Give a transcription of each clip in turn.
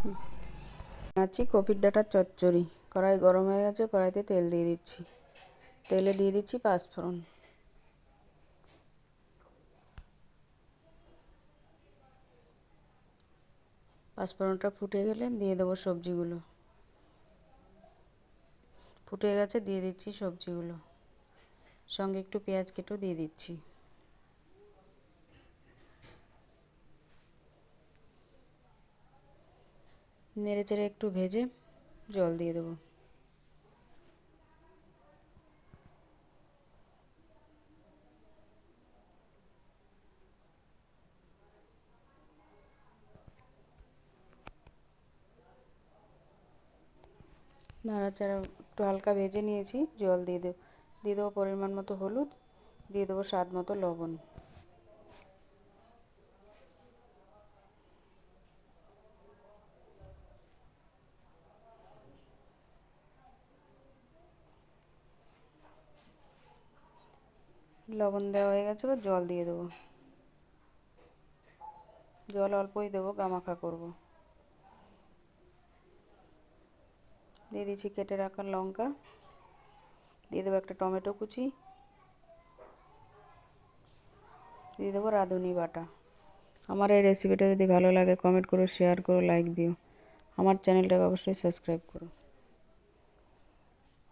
বানাচ্ছি কপির ডাঁটার চচ্চড়ি। কড়াই গরম হয়ে গেছে, কড়াইতে তেল দিয়ে দিচ্ছি। তেলে দিয়ে দিচ্ছি পাঁচফোড়ন। পাঁচফোড়নটা ফুটে গেলে দিয়ে দেবো সবজিগুলো। ফুটে গেছে, দিয়ে দিচ্ছি সবজিগুলো, সঙ্গে একটু পেঁয়াজ কেটেও দিয়ে দিচ্ছি। নেড়ে চেড়ে একটু ভেজে জল দিয়ে দেবো। নাড়াচাড়া একটু হালকা ভেজে নিয়েছি, জল দিয়ে দেবো পরিমাণ মতো হলুদ, দিয়ে দেবো স্বাদ মতো লবণ। লবণ দেওয়া হয়ে গেছে, এবার জল দিয়ে দেবো। জল অল্পই দেবো, গামাখা করব। দিয়ে দিচ্ছি কেটে রাখা লঙ্কা, দিয়ে দেবো একটা টমেটো কুচি, দিয়ে দেবো রাঁধুনি বাটা। আমার এই রেসিপিটা যদি ভালো লাগে কমেন্ট করো, শেয়ার করো, লাইক দিও। আমার চ্যানেলটাকে অবশ্যই সাবস্ক্রাইব করো।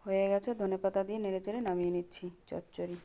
হয়ে গেছে, ধনেপাতা দিয়ে নেড়ে চেড়ে নামিয়ে নিচ্ছি চচ্চড়ি।